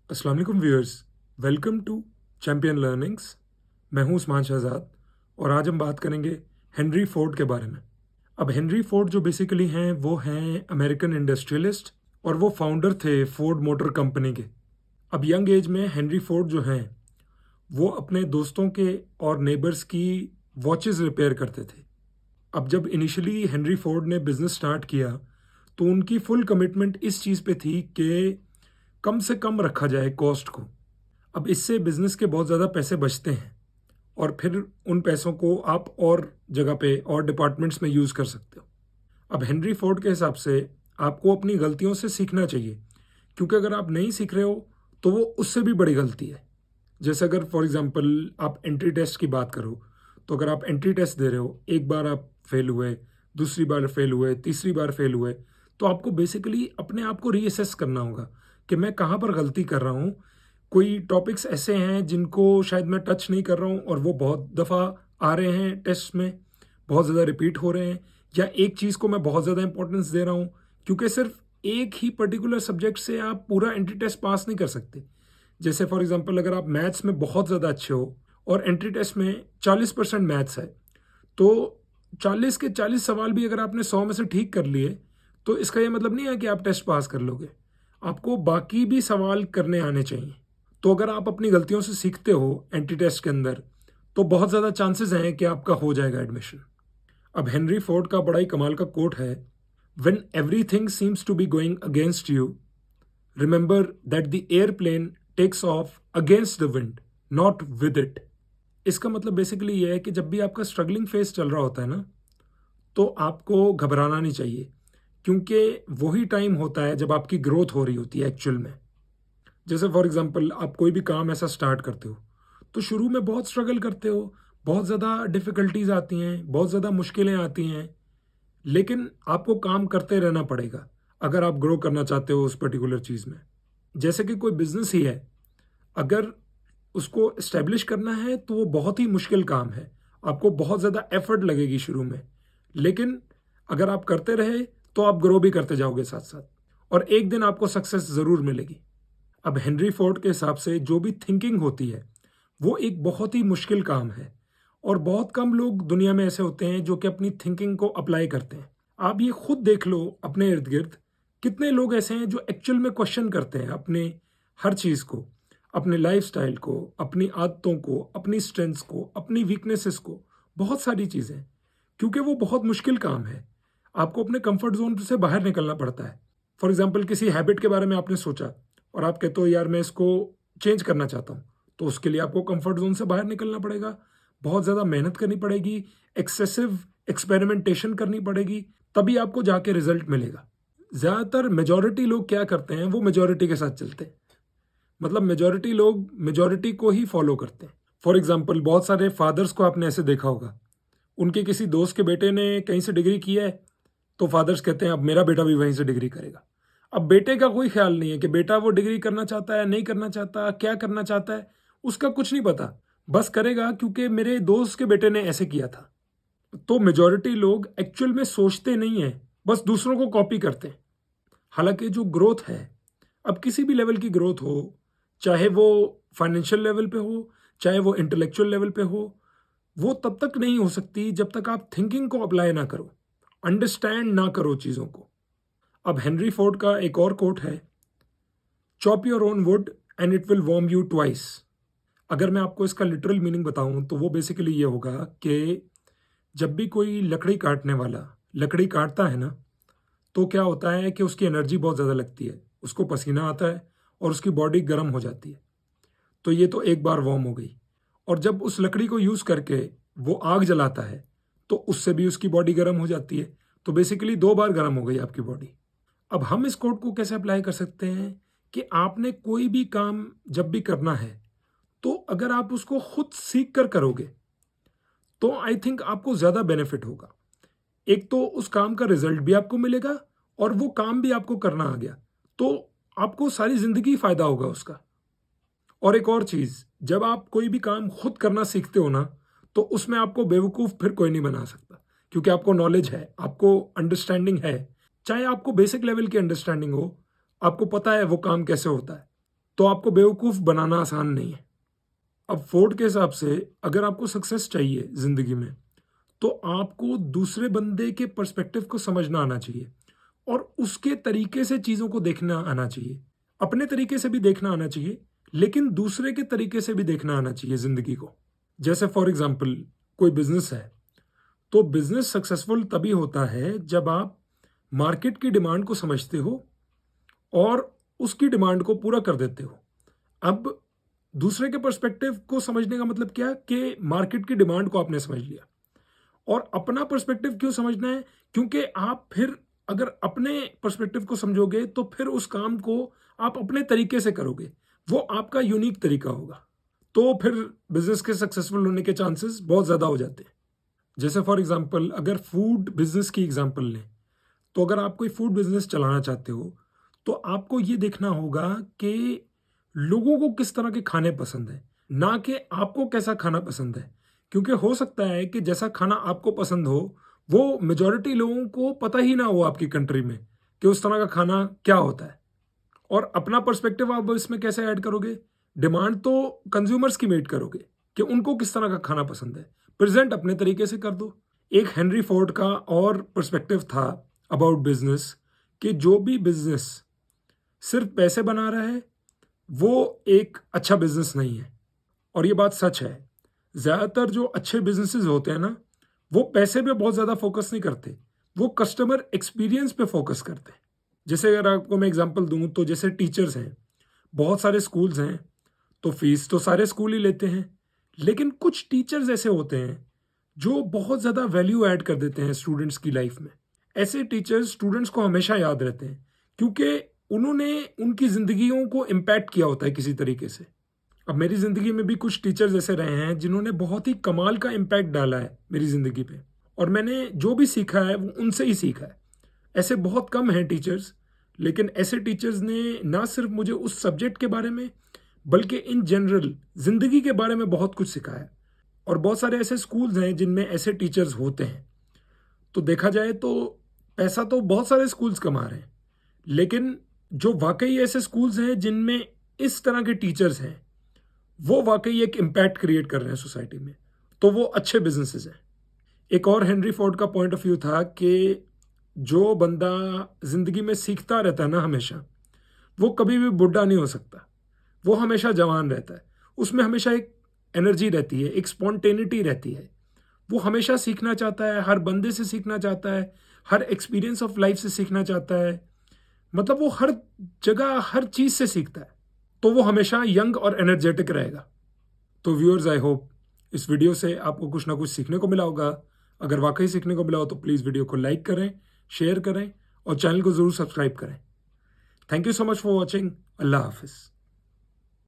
अस्सलाम वालेकुम viewers, welcome to Champion Learnings. मैं हूं उस्मान शहजाद और आज हम बात करेंगे हेनरी फोर्ड के बारे में। अब हेनरी फोर्ड जो बेसिकली हैं वो हैं अमेरिकन इंडस्ट्रियलिस्ट और वो फाउंडर थे फोर्ड मोटर कंपनी के। अब यंग एज में हेनरी फोर्ड जो हैं वो अपने दोस्तों के और नेबर्स की वॉचेस रिपेयर करते थे। अब जब इनिशियली हेनरी फोर्ड ने बिजनेस स्टार्ट किया तो उनकी फुल कमिटमेंट इस चीज़ पे थी कि कम से कम रखा जाए कॉस्ट को। अब इससे बिजनेस के बहुत ज़्यादा पैसे बचते हैं और फिर उन पैसों को आप और जगह पे और डिपार्टमेंट्स में यूज़ कर सकते हो। अब हेनरी फोर्ड के हिसाब से आपको अपनी गलतियों से सीखना चाहिए, क्योंकि अगर आप नहीं सीख रहे हो तो वो उससे भी बड़ी गलती है। जैसे अगर फॉर एग्जांपल आप एंट्री टेस्ट की बात करो, तो अगर आप एंट्री टेस्ट दे रहे हो, एक बार आप फेल हुए, दूसरी बार फेल हुए, तीसरी बार फेल हुए, तो आपको बेसिकली अपने आप को रीअसेस करना होगा कि मैं कहाँ पर गलती कर रहा हूँ। कोई टॉपिक्स ऐसे हैं जिनको शायद मैं टच नहीं कर रहा हूँ और वो बहुत दफ़ा आ रहे हैं टेस्ट में, बहुत ज़्यादा रिपीट हो रहे हैं, या एक चीज़ को मैं बहुत ज़्यादा इंपॉर्टेंस दे रहा हूँ, क्योंकि सिर्फ एक ही पर्टिकुलर सब्जेक्ट से आप पूरा एंट्री टेस्ट पास नहीं कर सकते। जैसे फॉर एग्जांपल अगर आप मैथ्स में बहुत ज़्यादा अच्छे हो और एंट्री टेस्ट में 40% मैथ्स है, तो 40 के 40 सवाल भी अगर आपने 100 में से ठीक कर लिए, तो इसका ये मतलब नहीं है कि आप टेस्ट पास कर लोगे। आपको बाकी भी सवाल करने आने चाहिए। तो अगर आप अपनी गलतियों से सीखते हो एंट्री टेस्ट के अंदर, तो बहुत ज़्यादा चांसेस हैं कि आपका हो जाएगा एडमिशन। अब हेनरी फोर्ड का बड़ा ही कमाल का कोट है, when everything seems to be going against you, remember that the airplane takes off against the wind, not with it. इसका मतलब बेसिकली ये है कि जब भी आपका स्ट्रगलिंग फेस चल रहा होता है ना, तो आपको घबराना नहीं चाहिए, क्योंकि वही टाइम होता है जब आपकी ग्रोथ हो रही होती है एक्चुअल में। जैसे फॉर एग्जांपल आप कोई भी काम ऐसा स्टार्ट करते हो, तो शुरू में बहुत स्ट्रगल करते हो, बहुत ज़्यादा डिफ़िकल्टीज आती हैं, बहुत ज़्यादा मुश्किलें आती हैं, लेकिन आपको काम करते रहना पड़ेगा अगर आप ग्रो करना चाहते हो उस पर्टिकुलर चीज़ में। जैसे कि कोई बिजनेस ही है, अगर उसको इस्टेब्लिश करना है तो वो बहुत ही मुश्किल काम है, आपको बहुत ज़्यादा एफर्ट लगेगी शुरू में, लेकिन अगर आप करते रहे तो आप ग्रो भी करते जाओगे साथ साथ, और एक दिन आपको सक्सेस ज़रूर मिलेगी। अब हेनरी फोर्ड के हिसाब से जो भी थिंकिंग होती है वो एक बहुत ही मुश्किल काम है, और बहुत कम लोग दुनिया में ऐसे होते हैं जो कि अपनी थिंकिंग को अप्लाई करते हैं। आप ये खुद देख लो अपने इर्द गिर्द, कितने लोग ऐसे हैं जो एक्चुअल में क्वेश्चन करते हैं अपने हर चीज़ को, अपने लाइफस्टाइल को, अपनी आदतों को, अपनी स्ट्रेंथ्स को, अपनी वीकनेसेस को, बहुत सारी चीज़ें, क्योंकि वो बहुत मुश्किल काम है। आपको अपने कंफर्ट जोन से बाहर निकलना पड़ता है। फॉर एग्जाम्पल किसी हैबिट के बारे में आपने सोचा और आप कहते हो यार मैं इसको चेंज करना चाहता हूँ, तो उसके लिए आपको कंफर्ट जोन से बाहर निकलना पड़ेगा, बहुत ज़्यादा मेहनत करनी पड़ेगी, एक्सेसिव एक्सपेरिमेंटेशन करनी पड़ेगी, तभी आपको जाके रिजल्ट मिलेगा। ज़्यादातर मेजॉरिटी लोग क्या करते हैं, वो मेजॉरिटी के साथ चलते हैं, मतलब मेजॉरिटी लोग मेजॉरिटी को ही फॉलो करते हैं। फॉर एग्जाम्पल बहुत सारे फादर्स को आपने ऐसे देखा होगा, उनके किसी दोस्त के बेटे ने कहीं से डिग्री की है, तो फादर्स कहते हैं अब मेरा बेटा भी वहीं से डिग्री करेगा। अब बेटे का कोई ख्याल नहीं है कि बेटा वो डिग्री करना चाहता है, नहीं करना चाहता, क्या करना चाहता है, उसका कुछ नहीं पता, बस करेगा क्योंकि मेरे दोस्त के बेटे ने ऐसे किया था। तो मेजॉरिटी लोग एक्चुअल में सोचते नहीं है, बस दूसरों को कॉपी करते हैं। हालांकि जो ग्रोथ है, अब किसी भी लेवल की ग्रोथ हो, चाहे वो फाइनेंशियल लेवल पे हो, चाहे वो इंटेलेक्चुअल लेवल पे हो, वो तब तक नहीं हो सकती जब तक आप थिंकिंग को अप्लाई ना करो, अंडरस्टैंड ना करो चीज़ों को। अब हेनरी फोर्ड का एक और कोट है, chop your own would and it will warm you twice. अगर मैं आपको इसका लिटरल मीनिंग बताऊं तो वो बेसिकली ये होगा कि जब भी कोई लकड़ी काटने वाला लकड़ी काटता है ना, तो क्या होता है कि उसकी एनर्जी बहुत ज़्यादा लगती है, उसको पसीना आता है और उसकी बॉडी गर्म हो जाती है। तो ये तो एक बार वार्म हो गई, और जब उस लकड़ी को यूज़ करके वो आग जलाता है तो उससे भी उसकी बॉडी गर्म हो जाती है। तो बेसिकली 2 बार गर्म हो गई आपकी बॉडी। अब हम इस कोड को कैसे अप्लाई कर सकते हैं कि आपने कोई भी काम जब भी करना है, तो अगर आप उसको खुद सीख कर करोगे तो आई थिंक आपको ज़्यादा बेनिफिट होगा। एक तो उस काम का रिजल्ट भी आपको मिलेगा और वो काम भी आपको करना आ गया, तो आपको सारी ज़िंदगी फ़ायदा होगा उसका। और एक और चीज़, जब आप कोई भी काम खुद करना सीखते हो ना, तो उसमें आपको बेवकूफ़ फिर कोई नहीं बना सकता, क्योंकि आपको नॉलेज है, आपको अंडरस्टैंडिंग है। चाहे आपको बेसिक लेवल की अंडरस्टैंडिंग हो, आपको पता है वो काम कैसे होता है, तो आपको बेवकूफ़ बनाना आसान नहीं है। अब फोर्ड के हिसाब से अगर आपको सक्सेस चाहिए ज़िंदगी में, तो आपको दूसरे बंदे के पर्सपेक्टिव को समझना आना चाहिए और उसके तरीके से चीज़ों को देखना आना चाहिए। अपने तरीके से भी देखना आना चाहिए, लेकिन दूसरे के तरीके से भी देखना आना चाहिए ज़िंदगी को। जैसे फॉर एग्ज़ाम्पल कोई बिज़नेस है, तो बिज़नेस सक्सेसफुल तभी होता है जब आप मार्केट की डिमांड को समझते हो और उसकी डिमांड को पूरा कर देते हो। अब दूसरे के पर्सपेक्टिव को समझने का मतलब क्या कि मार्केट की डिमांड को आपने समझ लिया। और अपना पर्सपेक्टिव क्यों समझना है? क्योंकि आप फिर अगर अपने पर्सपेक्टिव को समझोगे तो फिर उस काम को आप अपने तरीके से करोगे। वो आपका यूनिक तरीका होगा। तो फिर बिज़नेस के सक्सेसफुल होने के चांसेस बहुत ज़्यादा हो जाते हैं। जैसे फॉर एग्ज़ाम्पल अगर फूड बिज़नेस की एग्ज़ाम्पल लें, तो अगर आप कोई फूड बिज़नेस चलाना चाहते हो, तो आपको ये देखना होगा कि लोगों को किस तरह के खाने पसंद हैं, ना कि आपको कैसा खाना पसंद है। क्योंकि हो सकता है कि जैसा खाना आपको पसंद हो, वो मेजॉरिटी लोगों को पता ही ना हो आपकी कंट्री में कि उस तरह का खाना क्या होता है। और अपना पर्सपेक्टिव आप इसमें कैसे ऐड करोगे? डिमांड तो कंज्यूमर्स की मीट करोगे कि उनको किस तरह का खाना पसंद है। प्रेज़ेंट अपने तरीके से कर दो। एक हेनरी फोर्ड का और पर्सपेक्टिव था अबाउट बिज़नेस कि जो भी बिज़नेस सिर्फ पैसे बना रहा है, वो एक अच्छा बिज़नेस नहीं है। और ये बात सच है। ज़्यादातर जो अच्छे बिज़नेसेस होते हैं ना, वो पैसे पे बहुत ज़्यादा फ़ोकस नहीं करते, वो कस्टमर एक्सपीरियंस पे फ़ोकस करते हैं। जैसे अगर आपको मैं एग्ज़ाम्पल दूँ तो जैसे टीचर्स हैं, बहुत सारे स्कूल्स हैं, तो फ़ीस तो सारे स्कूल ही लेते हैं। लेकिन कुछ टीचर्स ऐसे होते हैं, जो बहुत ज़्यादा वैल्यू ऐड कर देते हैं स्टूडेंट्स की लाइफ़ में। ऐसे टीचर्स स्टूडेंट्स को हमेशा याद रहते हैं, क्योंकि उन्होंने उनकी ज़िंदगियों को इम्पैक्ट किया होता है किसी तरीके से। अब मेरी ज़िंदगी में भी कुछ टीचर्स ऐसे रहे हैं जिन्होंने बहुत ही कमाल का इम्पैक्ट डाला है मेरी ज़िंदगी पे और मैंने जो भी सीखा है वो उनसे ही सीखा है। ऐसे बहुत कम हैं टीचर्स, लेकिन ऐसे टीचर्स ने ना सिर्फ मुझे उस सब्जेक्ट के बारे में बल्कि इन जनरल ज़िंदगी के बारे में बहुत कुछ सिखाया है। और बहुत सारे ऐसे स्कूल्स हैं जिनमें ऐसे टीचर्स होते हैं। तो देखा जाए तो पैसा तो बहुत सारे स्कूल्स कमा रहे हैं, लेकिन जो वाकई ऐसे स्कूल्स हैं जिनमें इस तरह के टीचर्स हैं, वो वाकई एक इम्पैक्ट क्रिएट कर रहे हैं सोसाइटी में, तो वो अच्छे बिजनेसेस हैं। एक और हेनरी फोर्ड का पॉइंट ऑफ व्यू था कि जो बंदा जिंदगी में सीखता रहता है ना हमेशा, वो कभी भी बुढ़ा नहीं हो सकता। वो हमेशा जवान रहता है। उसमें हमेशा एक एनर्जी रहती है, एक स्पॉन्टेनिटी रहती है। वो हमेशा सीखना चाहता है, हर बंदे से सीखना चाहता है, हर एक्सपीरियंस ऑफ लाइफ से सीखना चाहता है। मतलब वो हर जगह हर चीज़ से सीखता है, तो वो हमेशा यंग और एनर्जेटिक रहेगा। तो व्यूअर्स, आई होप इस वीडियो से आपको कुछ ना कुछ सीखने को मिला होगा। अगर वाकई सीखने को मिला हो तो प्लीज़ वीडियो को लाइक करें, शेयर करें और चैनल को ज़रूर सब्सक्राइब करें। Thank you so much for watching. अल्लाह हाफिज़।